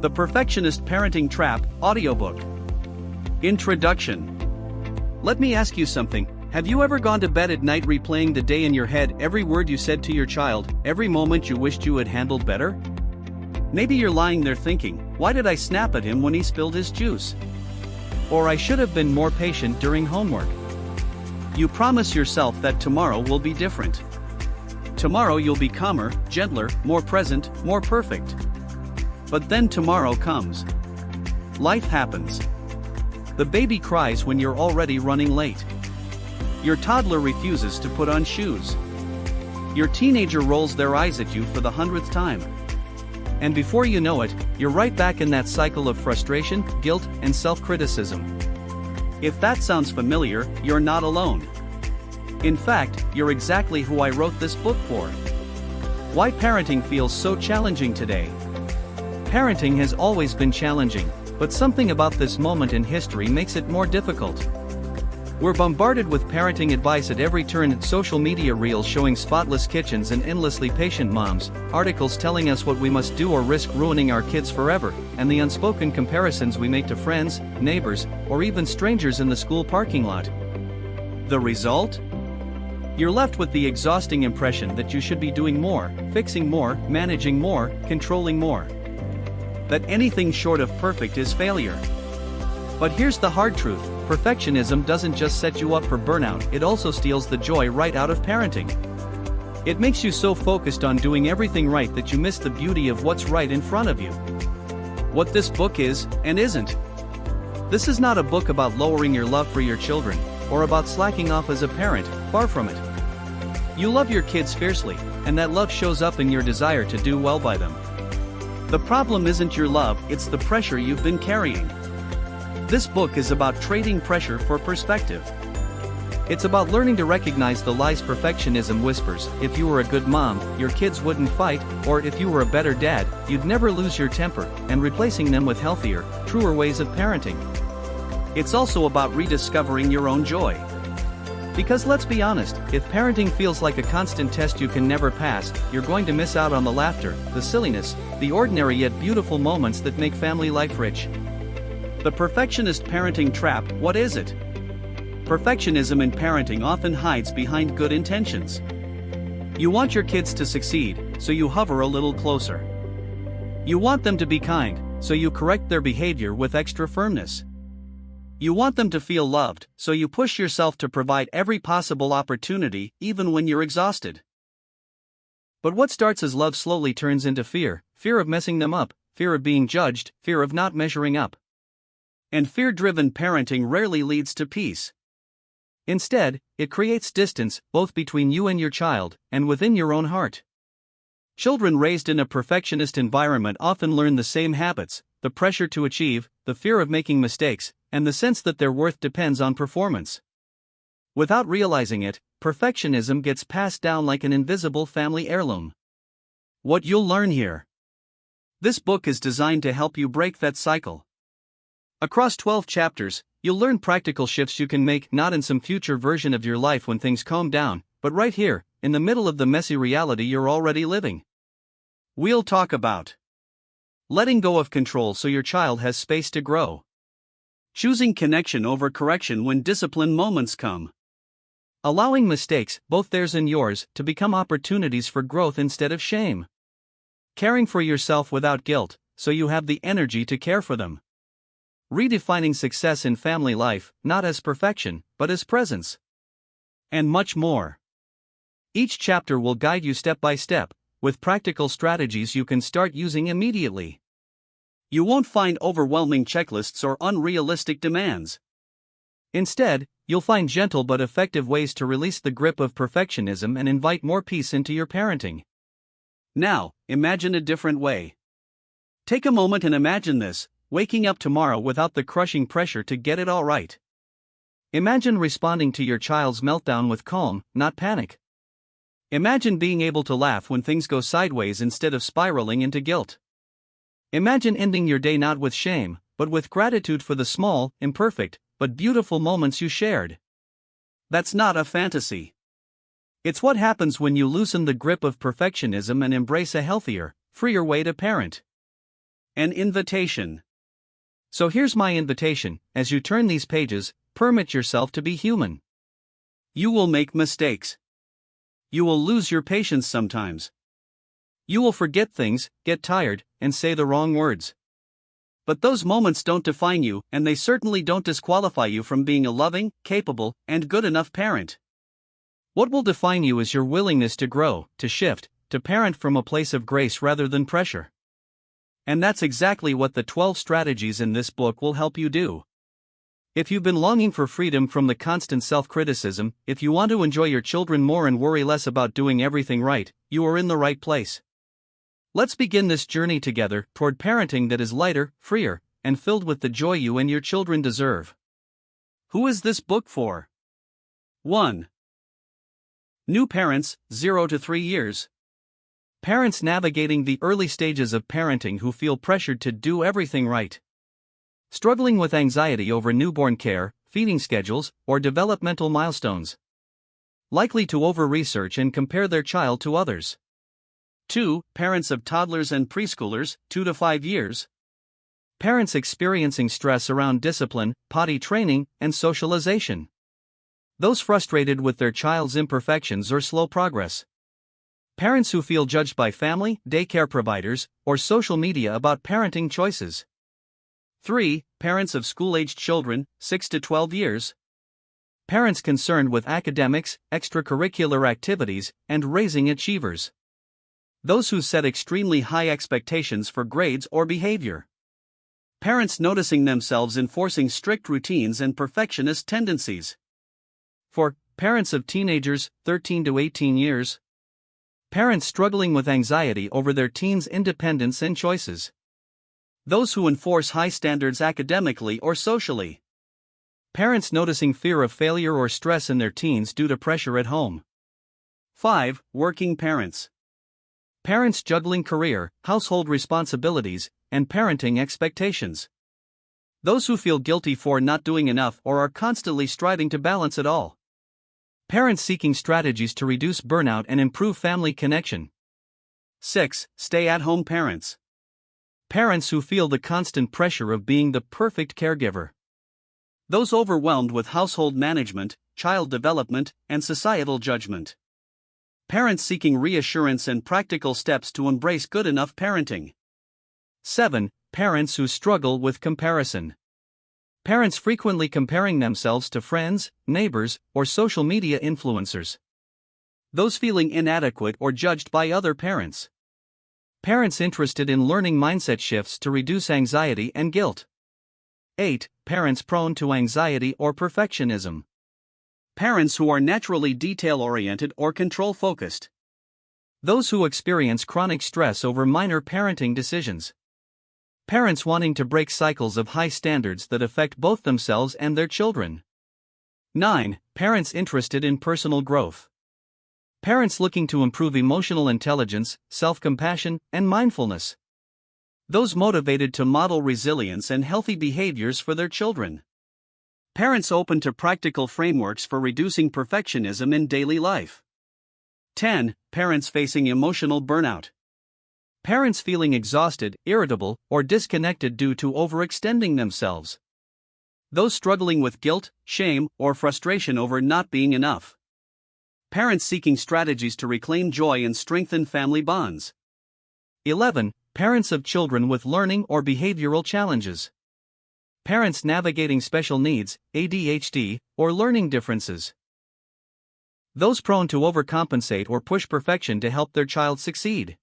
The Perfectionist Parenting Trap, Audiobook. Introduction. Let me ask you something. Have you ever gone to bed at night replaying the day in your head, every word you said to your child, every moment you wished you had handled better? Maybe you're lying there thinking, why did I snap at him when he spilled his juice? Or I should have been more patient during homework. You promise yourself that tomorrow will be different. Tomorrow you'll be calmer, gentler, more present, more perfect. But then tomorrow comes. Life happens. The baby cries when you're already running late. Your toddler refuses to put on shoes. Your teenager rolls their eyes at you for the 100th time. And before you know it, you're right back in that cycle of frustration, guilt, and self-criticism. If that sounds familiar, you're not alone. In fact, you're exactly who I wrote this book for. Why parenting feels so challenging today. Parenting has always been challenging, but something about this moment in history makes it more difficult. We're bombarded with parenting advice at every turn: social media reels showing spotless kitchens and endlessly patient moms, articles telling us what we must do or risk ruining our kids forever, and the unspoken comparisons we make to friends, neighbors, or even strangers in the school parking lot. The result? You're left with the exhausting impression that you should be doing more, fixing more, managing more, controlling more. That anything short of perfect is failure. But here's the hard truth: perfectionism doesn't just set you up for burnout, it also steals the joy right out of parenting. It makes you so focused on doing everything right that you miss the beauty of what's right in front of you. What this book is, and isn't. This is not a book about lowering your love for your children, or about slacking off as a parent, far from it. You love your kids fiercely, and that love shows up in your desire to do well by them. The problem isn't your love, it's the pressure you've been carrying. This book is about trading pressure for perspective. It's about learning to recognize the lies perfectionism whispers: if you were a good mom, your kids wouldn't fight, or if you were a better dad, you'd never lose your temper, and replacing them with healthier, truer ways of parenting. It's also about rediscovering your own joy. Because let's be honest, if parenting feels like a constant test you can never pass, you're going to miss out on the laughter, the silliness, the ordinary yet beautiful moments that make family life rich. The Perfectionist Parenting Trap, what is it? Perfectionism in parenting often hides behind good intentions. You want your kids to succeed, so you hover a little closer. You want them to be kind, so you correct their behavior with extra firmness. You want them to feel loved, so you push yourself to provide every possible opportunity, even when you're exhausted. But what starts as love slowly turns into fear: fear of messing them up, fear of being judged, fear of not measuring up. And fear-driven parenting rarely leads to peace. Instead, it creates distance, both between you and your child, and within your own heart. Children raised in a perfectionist environment often learn the same habits: the pressure to achieve, the fear of making mistakes, and the sense that their worth depends on performance. Without realizing it, perfectionism gets passed down like an invisible family heirloom. What you'll learn here. This book is designed to help you break that cycle. Across 12 chapters, you'll learn practical shifts you can make, not in some future version of your life when things calm down, but right here, in the middle of the messy reality you're already living. We'll talk about letting go of control so your child has space to grow. Choosing connection over correction when discipline moments come. Allowing mistakes, both theirs and yours, to become opportunities for growth instead of shame. Caring for yourself without guilt, so you have the energy to care for them. Redefining success in family life, not as perfection, but as presence. And much more. Each chapter will guide you step by step, with practical strategies you can start using immediately. You won't find overwhelming checklists or unrealistic demands. Instead, you'll find gentle but effective ways to release the grip of perfectionism and invite more peace into your parenting. Now, imagine a different way. Take a moment and imagine this: waking up tomorrow without the crushing pressure to get it all right. Imagine responding to your child's meltdown with calm, not panic. Imagine being able to laugh when things go sideways instead of spiraling into guilt. Imagine ending your day not with shame, but with gratitude for the small, imperfect, but beautiful moments you shared. That's not a fantasy. It's what happens when you loosen the grip of perfectionism and embrace a healthier, freer way to parent. An invitation. So here's my invitation: as you turn these pages, permit yourself to be human. You will make mistakes. You will lose your patience sometimes. You will forget things, get tired, and say the wrong words. But those moments don't define you, and they certainly don't disqualify you from being a loving, capable, and good enough parent. What will define you is your willingness to grow, to shift, to parent from a place of grace rather than pressure. And that's exactly what the 12 strategies in this book will help you do. If you've been longing for freedom from the constant self-criticism, if you want to enjoy your children more and worry less about doing everything right, you are in the right place. Let's begin this journey together toward parenting that is lighter, freer, and filled with the joy you and your children deserve. Who is this book for? 1. New parents, 0 to 3 years. Parents navigating the early stages of parenting who feel pressured to do everything right. Struggling with anxiety over newborn care, feeding schedules, or developmental milestones. Likely to over-research and compare their child to others. 2. Parents of toddlers and preschoolers, 2 to 5 years. Parents experiencing stress around discipline, potty training, and socialization. Those frustrated with their child's imperfections or slow progress. Parents who feel judged by family, daycare providers, or social media about parenting choices. 3. Parents of school-aged children, 6 to 12 years. Parents concerned with academics, extracurricular activities, and raising achievers. Those who set extremely high expectations for grades or behavior. Parents noticing themselves enforcing strict routines and perfectionist tendencies. 4. Parents of teenagers, 13 to 18 years. Parents struggling with anxiety over their teens' independence and choices. Those who enforce high standards academically or socially. Parents noticing fear of failure or stress in their teens due to pressure at home. 5. Working parents. Parents juggling career, household responsibilities, and parenting expectations. Those who feel guilty for not doing enough or are constantly striving to balance it all. Parents seeking strategies to reduce burnout and improve family connection. 6. Stay-at-home parents. Parents who feel the constant pressure of being the perfect caregiver. Those overwhelmed with household management, child development, and societal judgment. Parents seeking reassurance and practical steps to embrace good enough parenting. 7. Parents who struggle with comparison. Parents frequently comparing themselves to friends, neighbors, or social media influencers. Those feeling inadequate or judged by other parents. Parents interested in learning mindset shifts to reduce anxiety and guilt. 8. Parents prone to anxiety or perfectionism. Parents who are naturally detail-oriented or control-focused. Those who experience chronic stress over minor parenting decisions. Parents wanting to break cycles of high standards that affect both themselves and their children. 9. Parents interested in personal growth. Parents looking to improve emotional intelligence, self-compassion, and mindfulness. Those motivated to model resilience and healthy behaviors for their children. Parents open to practical frameworks for reducing perfectionism in daily life. 10. Parents facing emotional burnout. Parents feeling exhausted, irritable, or disconnected due to overextending themselves. Those struggling with guilt, shame, or frustration over not being enough. Parents seeking strategies to reclaim joy and strengthen family bonds. 11. Parents of children with learning or behavioral challenges. Parents navigating special needs, ADHD, or learning differences. Those prone to overcompensate or push perfection to help their child succeed.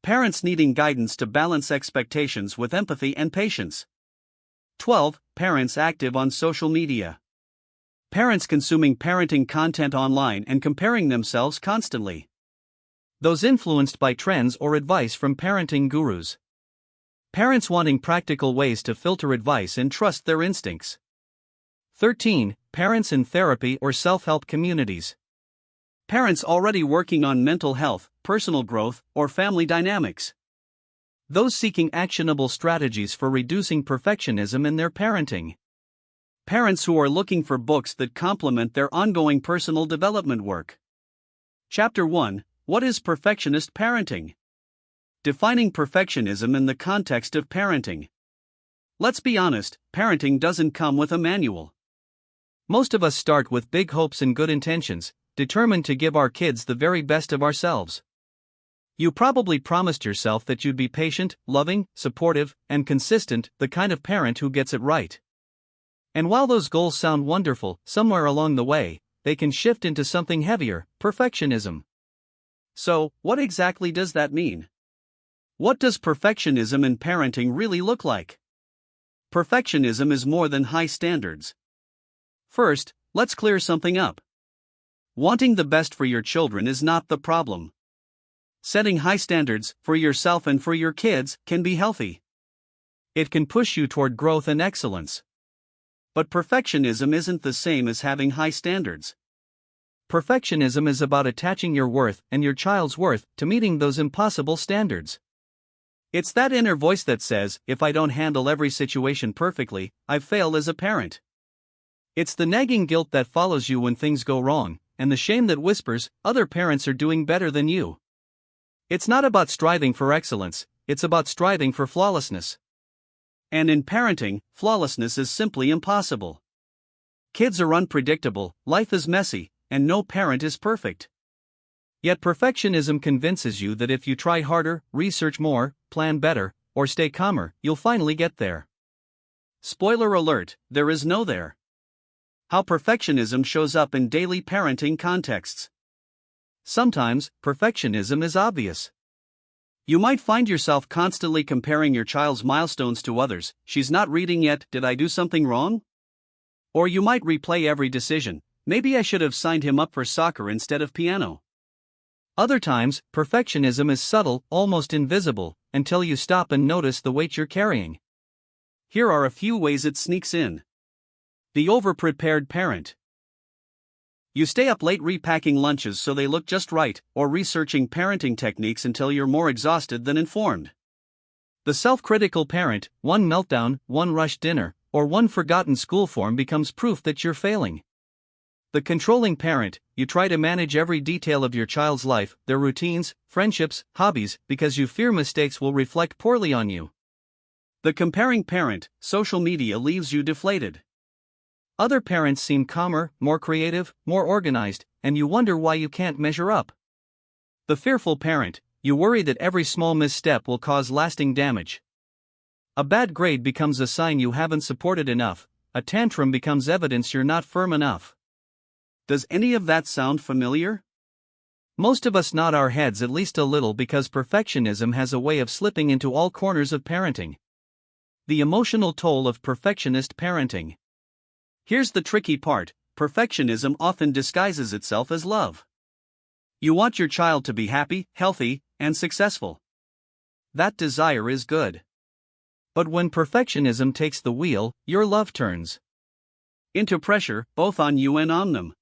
Parents needing guidance to balance expectations with empathy and patience. 12. Parents active on social media. Parents consuming parenting content online and comparing themselves constantly. Those influenced by trends or advice from parenting gurus. Parents wanting practical ways to filter advice and trust their instincts. 13. Parents in therapy or self-help communities. Parents already working on mental health, personal growth, or family dynamics. Those seeking actionable strategies for reducing perfectionism in their parenting. Parents who are looking for books that complement their ongoing personal development work. Chapter 1: What is perfectionist parenting? Defining perfectionism in the context of parenting. Let's be honest, parenting doesn't come with a manual. Most of us start with big hopes and good intentions, determined to give our kids the very best of ourselves. You probably promised yourself that you'd be patient, loving, supportive, and consistent, the kind of parent who gets it right. And while those goals sound wonderful, somewhere along the way, they can shift into something heavier: perfectionism. So, what exactly does that mean? What does perfectionism in parenting really look like? Perfectionism is more than high standards. First, let's clear something up. Wanting the best for your children is not the problem. Setting high standards, for yourself and for your kids, can be healthy. It can push you toward growth and excellence. But perfectionism isn't the same as having high standards. Perfectionism is about attaching your worth and your child's worth to meeting those impossible standards. It's that inner voice that says, if I don't handle every situation perfectly, I've failed as a parent. It's the nagging guilt that follows you when things go wrong, and the shame that whispers, other parents are doing better than you. It's not about striving for excellence, it's about striving for flawlessness. And in parenting, flawlessness is simply impossible. Kids are unpredictable, life is messy, and no parent is perfect. Yet perfectionism convinces you that if you try harder, research more, plan better, or stay calmer, you'll finally get there. Spoiler alert, there is no there. How perfectionism shows up in daily parenting contexts. Sometimes, perfectionism is obvious. You might find yourself constantly comparing your child's milestones to others. She's not reading yet, did I do something wrong? Or you might replay every decision. Maybe I should have signed him up for soccer instead of piano. Other times, perfectionism is subtle, almost invisible, until you stop and notice the weight you're carrying. Here are a few ways it sneaks in. The overprepared parent. You stay up late repacking lunches so they look just right, or researching parenting techniques until you're more exhausted than informed. The self-critical parent: one meltdown, one rushed dinner, or one forgotten school form becomes proof that you're failing. The controlling parent: you try to manage every detail of your child's life, their routines, friendships, hobbies, because you fear mistakes will reflect poorly on you. The comparing parent: social media leaves you deflated. Other parents seem calmer, more creative, more organized, and you wonder why you can't measure up. The fearful parent: you worry that every small misstep will cause lasting damage. A bad grade becomes a sign you haven't supported enough, a tantrum becomes evidence you're not firm enough. Does any of that sound familiar? Most of us nod our heads at least a little because perfectionism has a way of slipping into all corners of parenting. The emotional toll of perfectionist parenting. Here's the tricky part: perfectionism often disguises itself as love. You want your child to be happy, healthy, and successful. That desire is good. But when perfectionism takes the wheel, your love turns into pressure, both on you and on them.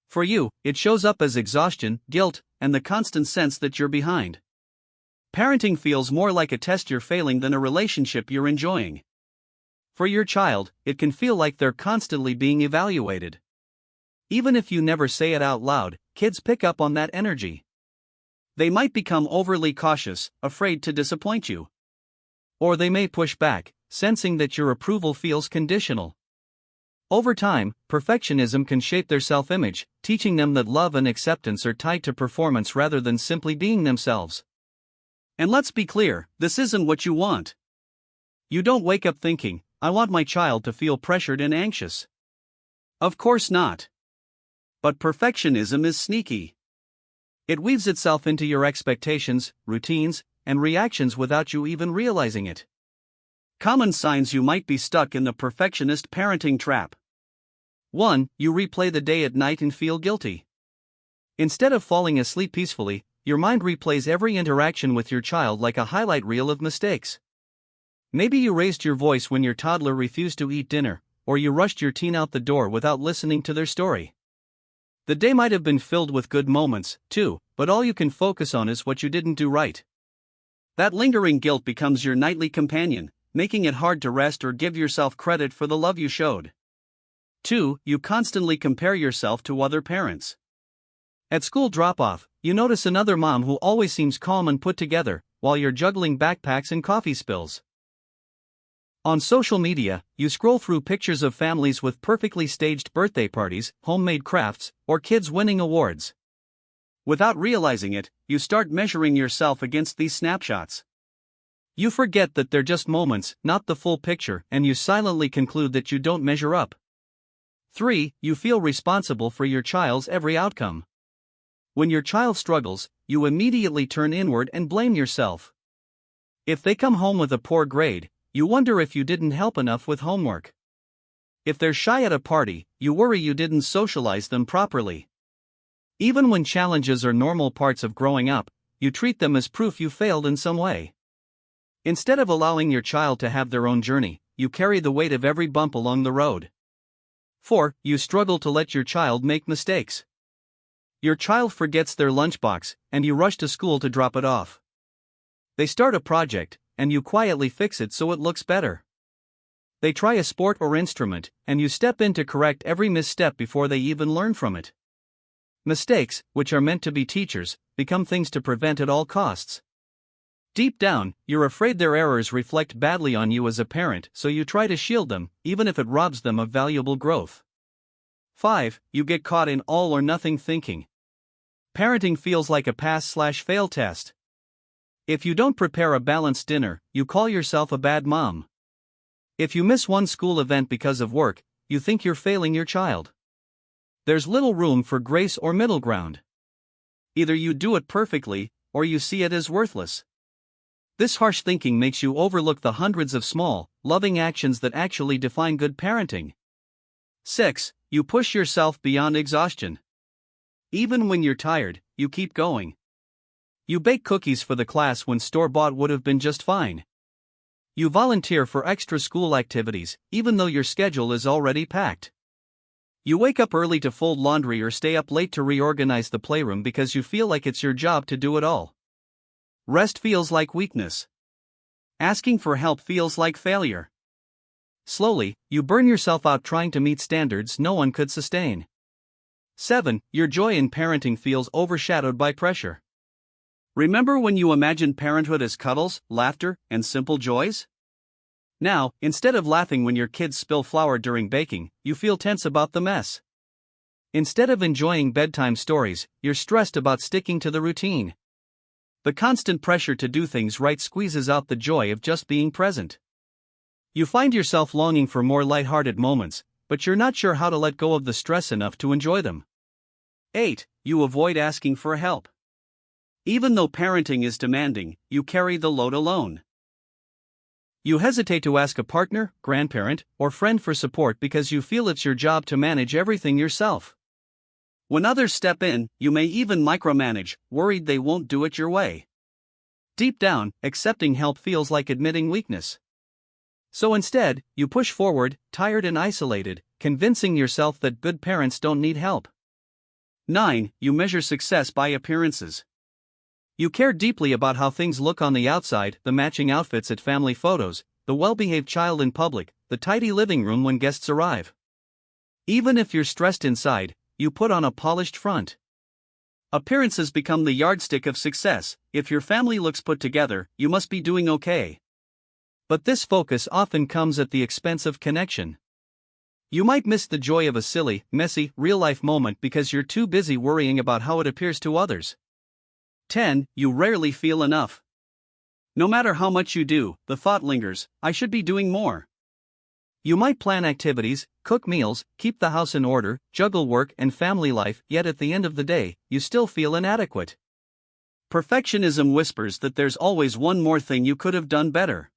For you, it shows up as exhaustion, guilt, and the constant sense that you're behind. Parenting feels more like a test you're failing than a relationship you're enjoying. For your child, it can feel like they're constantly being evaluated. Even if you never say it out loud, kids pick up on that energy. They might become overly cautious, afraid to disappoint you. Or they may push back, sensing that your approval feels conditional. Over time, perfectionism can shape their self-image, teaching them that love and acceptance are tied to performance rather than simply being themselves. And let's be clear, this isn't what you want. You don't wake up thinking, I want my child to feel pressured and anxious. Of course not. But perfectionism is sneaky. It weaves itself into your expectations, routines, and reactions without you even realizing it. Common signs you might be stuck in the perfectionist parenting trap. 1. You replay the day at night and feel guilty. Instead of falling asleep peacefully, your mind replays every interaction with your child like a highlight reel of mistakes. Maybe you raised your voice when your toddler refused to eat dinner, or you rushed your teen out the door without listening to their story. The day might have been filled with good moments, too, but all you can focus on is what you didn't do right. That lingering guilt becomes your nightly companion, making it hard to rest or give yourself credit for the love you showed. 2. You constantly compare yourself to other parents. At school drop-off, you notice another mom who always seems calm and put together, while you're juggling backpacks and coffee spills. On social media, you scroll through pictures of families with perfectly staged birthday parties, homemade crafts, or kids winning awards. Without realizing it, you start measuring yourself against these snapshots. You forget that they're just moments, not the full picture, and you silently conclude that you don't measure up. 3. You feel responsible for your child's every outcome. When your child struggles, you immediately turn inward and blame yourself. If they come home with a poor grade, you wonder if you didn't help enough with homework. If they're shy at a party, you worry you didn't socialize them properly. Even when challenges are normal parts of growing up, you treat them as proof you failed in some way. Instead of allowing your child to have their own journey, you carry the weight of every bump along the road. 4. You struggle to let your child make mistakes. Your child forgets their lunchbox, and you rush to school to drop it off. They start a project, and you quietly fix it so it looks better. They try a sport or instrument, and you step in to correct every misstep before they even learn from it. Mistakes, which are meant to be teachers, become things to prevent at all costs. Deep down, you're afraid their errors reflect badly on you as a parent, so you try to shield them, even if it robs them of valuable growth. 5. You get caught in all or nothing thinking. Parenting feels like a pass/fail test. If you don't prepare a balanced dinner, you call yourself a bad mom. If you miss one school event because of work, you think you're failing your child. There's little room for grace or middle ground. Either you do it perfectly, or you see it as worthless. This harsh thinking makes you overlook the hundreds of small, loving actions that actually define good parenting. 6. You push yourself beyond exhaustion. Even when you're tired, you keep going. You bake cookies for the class when store-bought would have been just fine. You volunteer for extra school activities, even though your schedule is already packed. You wake up early to fold laundry or stay up late to reorganize the playroom because you feel like it's your job to do it all. Rest feels like weakness. Asking for help feels like failure. Slowly, you burn yourself out trying to meet standards no one could sustain. 7. Your joy in parenting feels overshadowed by pressure. Remember when you imagined parenthood as cuddles, laughter, and simple joys? Now, instead of laughing when your kids spill flour during baking, you feel tense about the mess. Instead of enjoying bedtime stories, you're stressed about sticking to the routine. The constant pressure to do things right squeezes out the joy of just being present. You find yourself longing for more lighthearted moments, but you're not sure how to let go of the stress enough to enjoy them. 8. You avoid asking for help. Even though parenting is demanding, you carry the load alone. You hesitate to ask a partner, grandparent, or friend for support because you feel it's your job to manage everything yourself. When others step in, you may even micromanage, worried they won't do it your way. Deep down, accepting help feels like admitting weakness. So instead, you push forward, tired and isolated, convincing yourself that good parents don't need help. 9. You measure success by appearances. You care deeply about how things look on the outside, the matching outfits at family photos, the well-behaved child in public, the tidy living room when guests arrive. Even if you're stressed inside, you put on a polished front. Appearances become the yardstick of success. If your family looks put together, you must be doing okay. But this focus often comes at the expense of connection. You might miss the joy of a silly, messy, real-life moment because you're too busy worrying about how it appears to others. 10. You rarely feel enough. No matter how much you do, the thought lingers, I should be doing more. You might plan activities, cook meals, keep the house in order, juggle work and family life, yet at the end of the day, you still feel inadequate. Perfectionism whispers that there's always one more thing you could have done better.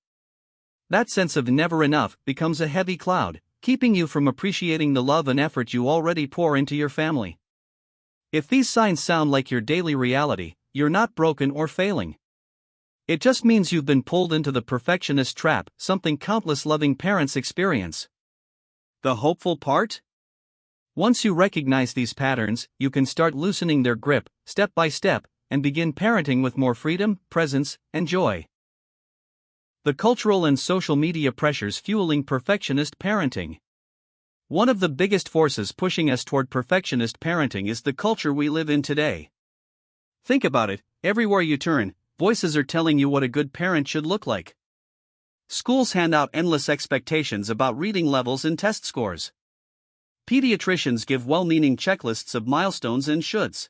That sense of never enough becomes a heavy cloud, keeping you from appreciating the love and effort you already pour into your family. If these signs sound like your daily reality, you're not broken or failing. It just means you've been pulled into the perfectionist trap, something countless loving parents experience. The hopeful part? Once you recognize these patterns, you can start loosening their grip, step by step, and begin parenting with more freedom, presence, and joy. The cultural and social media pressures fueling perfectionist parenting. One of the biggest forces pushing us toward perfectionist parenting is the culture we live in today. Think about it, everywhere you turn, voices are telling you what a good parent should look like. Schools hand out endless expectations about reading levels and test scores. Pediatricians give well-meaning checklists of milestones and shoulds.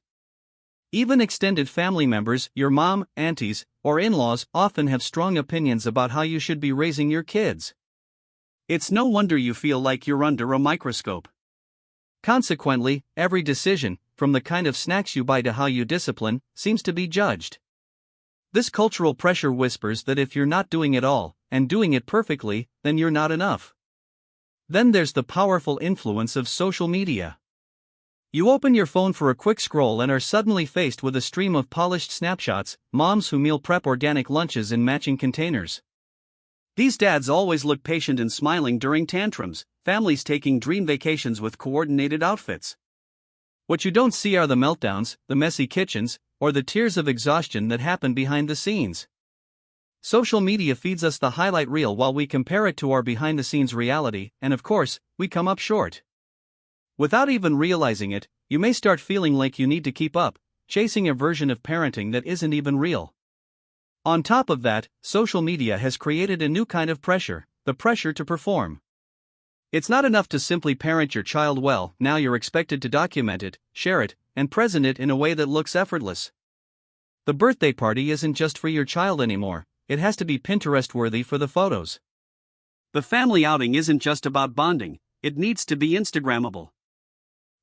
Even extended family members, your mom, aunties, or in-laws, often have strong opinions about how you should be raising your kids. It's no wonder you feel like you're under a microscope. Consequently, every decision, from the kind of snacks you buy to how you discipline, seems to be judged. This cultural pressure whispers that if you're not doing it all, and doing it perfectly, then you're not enough. Then there's the powerful influence of social media. You open your phone for a quick scroll and are suddenly faced with a stream of polished snapshots, moms who meal prep organic lunches in matching containers. These dads always look patient and smiling during tantrums, families taking dream vacations with coordinated outfits. What you don't see are the meltdowns, the messy kitchens, or the tears of exhaustion that happen behind the scenes. Social media feeds us the highlight reel while we compare it to our behind-the-scenes reality, and of course, we come up short. Without even realizing it, you may start feeling like you need to keep up, chasing a version of parenting that isn't even real. On top of that, social media has created a new kind of pressure, the pressure to perform. It's not enough to simply parent your child well, now you're expected to document it, share it, and present it in a way that looks effortless. The birthday party isn't just for your child anymore, it has to be Pinterest-worthy for the photos. The family outing isn't just about bonding, it needs to be Instagrammable.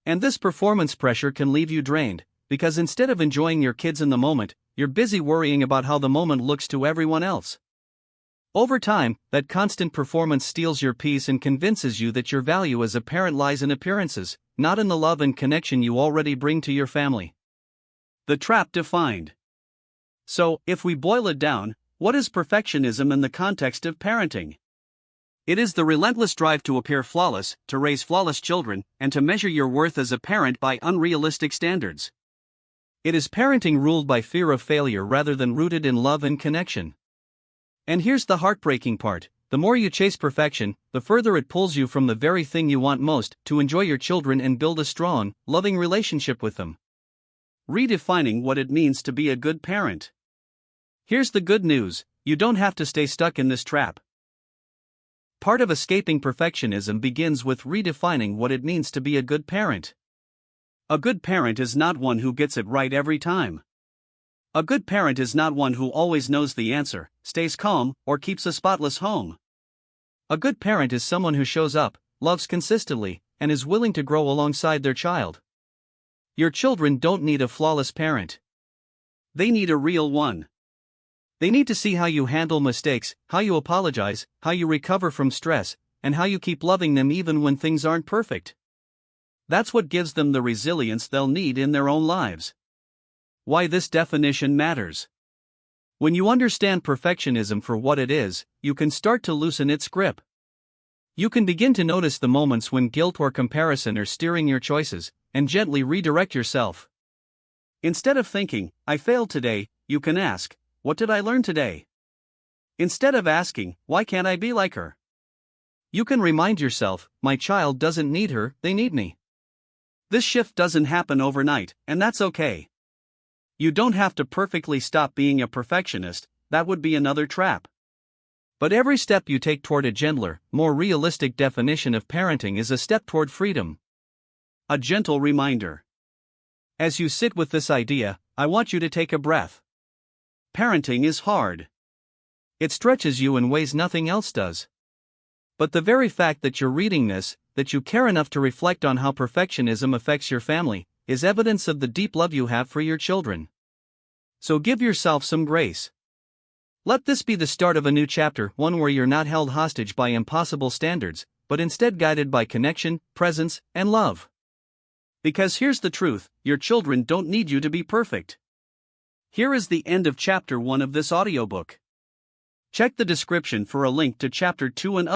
And this performance pressure can leave you drained, because instead of enjoying your kids in the moment, you're busy worrying about how the moment looks to everyone else. Over time, that constant performance steals your peace and convinces you that your value as a parent lies in appearances, not in the love and connection you already bring to your family. The trap defined. So, if we boil it down, what is perfectionism in the context of parenting? It is the relentless drive to appear flawless, to raise flawless children, and to measure your worth as a parent by unrealistic standards. It is parenting ruled by fear of failure rather than rooted in love and connection. And here's the heartbreaking part: the more you chase perfection, the further it pulls you from the very thing you want most, to enjoy your children and build a strong, loving relationship with them. Redefining what it means to be a good parent. Here's the good news: you don't have to stay stuck in this trap. Part of escaping perfectionism begins with redefining what it means to be a good parent. A good parent is not one who gets it right every time. A good parent is not one who always knows the answer, stays calm, or keeps a spotless home. A good parent is someone who shows up, loves consistently, and is willing to grow alongside their child. Your children don't need a flawless parent. They need a real one. They need to see how you handle mistakes, how you apologize, how you recover from stress, and how you keep loving them even when things aren't perfect. That's what gives them the resilience they'll need in their own lives. Why this definition matters. When you understand perfectionism for what it is, you can start to loosen its grip. You can begin to notice the moments when guilt or comparison are steering your choices, and gently redirect yourself. Instead of thinking, "I failed today," you can ask, "What did I learn today?" Instead of asking, "Why can't I be like her?" you can remind yourself, "My child doesn't need her, they need me." This shift doesn't happen overnight, and that's okay. You don't have to perfectly stop being a perfectionist, that would be another trap. But every step you take toward a gentler, more realistic definition of parenting is a step toward freedom. A gentle reminder. As you sit with this idea, I want you to take a breath. Parenting is hard. It stretches you in ways nothing else does. But the very fact that you're reading this, that you care enough to reflect on how perfectionism affects your family, is evidence of the deep love you have for your children. So give yourself some grace. Let this be the start of a new chapter, one where you're not held hostage by impossible standards, but instead guided by connection, presence, and love. Because here's the truth: your children don't need you to be perfect. Here is the end of Chapter 1 of this audiobook. Check the description for a link to Chapter 2 and